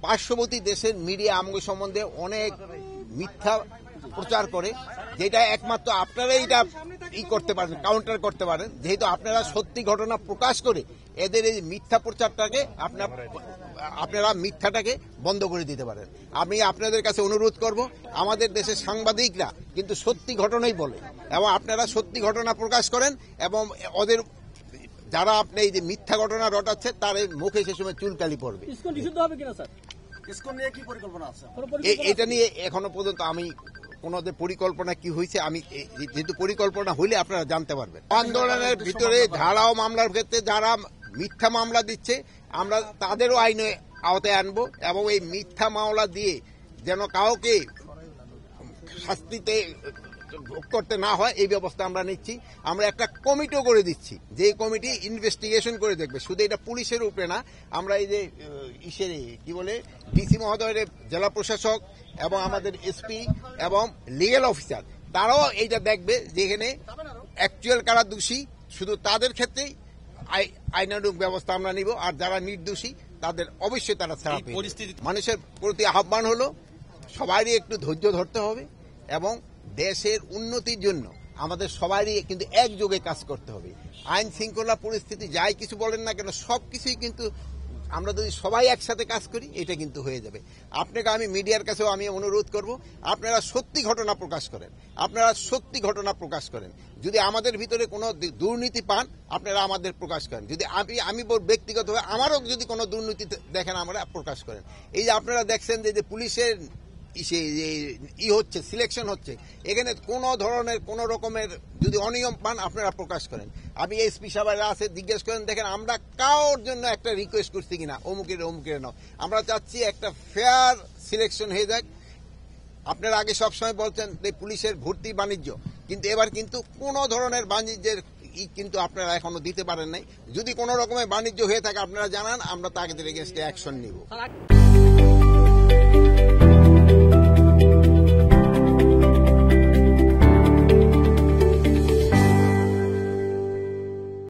পার্শ্ববর্তী দেশের মিডিয়া আমগো সম্বন্ধে অনেক মিথ্যা প্রচার করে, যেটা একমাত্র আপনারা এটা করতে পারেন, কাউন্টার করতে পারেন, যেহেতু আপনারা সত্যি ঘটনা প্রকাশ করে এদের এই মিথ্যা প্রচারটাকে আপনারা মিথ্যাটাকে বন্ধ করে দিতে পারেন। আমি আপনাদের কাছে অনুরোধ করব, আমাদের দেশের সাংবাদিকরা কিন্তু সত্যি ঘটনাই বলে, এবং আপনারা সত্যি ঘটনা প্রকাশ করেন, এবং ওদের যারা আপনি এই যে মিথ্যা ঘটনা রটাচ্ছে তার মুখে সে সময় চুলকালি পড়বে। এটা নিয়ে এখনো পর্যন্ত আমি ওনাদের পরিকল্পনা কি হয়েছে, আমি যেহেতু পরিকল্পনা হইলে আপনারা জানতে পারবেন। আন্দোলনের ভিতরে ধারাও মামলার ক্ষেত্রে যারা মিথ্যা মামলা দিচ্ছে আমরা তাদেরও আইনে আওতায় আনবো, এবং এই মিথ্যা মামলা দিয়ে যেন কাউকে শাস্তিতে ভোগ করতে না হয় এই ব্যবস্থা আমরা নিচ্ছি। আমরা একটা কমিটিও করে দিচ্ছি, যে কমিটি ইনভেস্টিগেশন করে দেখবে। শুধু এটা পুলিশের উপরে না, আমরা এই যে কি বলে ডিসি মহোদয়ের জেলা প্রশাসক এবং আমাদের এসপি এবং লিগ্যাল অফিসার তারাও এইটা দেখবে, যেখানে অ্যাকচুয়াল কারা দোষী শুধু তাদের ক্ষেত্রেই আইনানুগ ব্যবস্থা আমরা নিব, আর যারা নির্দোষী তাদের অবশ্যই তারা ছাড়া পেয়ে। মানুষের প্রতি আহ্বান হলো সবারই একটু ধৈর্য ধরতে হবে, এবং দেশের উন্নতির জন্য আমাদের সবারই কিন্তু একযোগে কাজ করতে হবে। আইন শৃঙ্খলা পরিস্থিতি যাই কিছু বলেন না কেন, সবকিছুই কিন্তু আমরা যদি সবাই একসাথে কাজ করি এটা কিন্তু হয়ে যাবে। আপনাকে আমি মিডিয়ার কাছেও আমি অনুরোধ করব, আপনারা সত্যি ঘটনা প্রকাশ করেন, আপনারা সত্যি ঘটনা প্রকাশ করেন। যদি আমাদের ভিতরে কোনো দুর্নীতি পান আপনারা আমাদের প্রকাশ করেন, যদি আমি ব্যক্তিগতভাবে আমারও যদি কোনো দুর্নীতি দেখেন আমরা প্রকাশ করেন। এই যে আপনারা দেখছেন যে পুলিশের হচ্ছে সিলেকশন হচ্ছে, এখানে কোনো ধরনের কোন রকমের যদি অনিয়ম পান আপনারা প্রকাশ করেন। আমি এসপি সাহেবরা আছে জিজ্ঞেস করেন, দেখেন আমরা কারোর জন্য একটা রিকোয়েস্ট করছি কিনা অমুকের নাও, আমরা চাচ্ছি একটা ফেয়ার সিলেকশন হয়ে যাক। আপনারা আগে সবসময় বলছেন যে পুলিশের ভর্তি বাণিজ্য, কিন্তু এবার কিন্তু কোন ধরনের বাণিজ্যের কিন্তু আপনারা এখনো দিতে পারেন নাই। যদি কোন রকমের বাণিজ্য হয়ে থাকে আপনারা জানান, আমরা তাদের এগেইনস্টে অ্যাকশন নিব।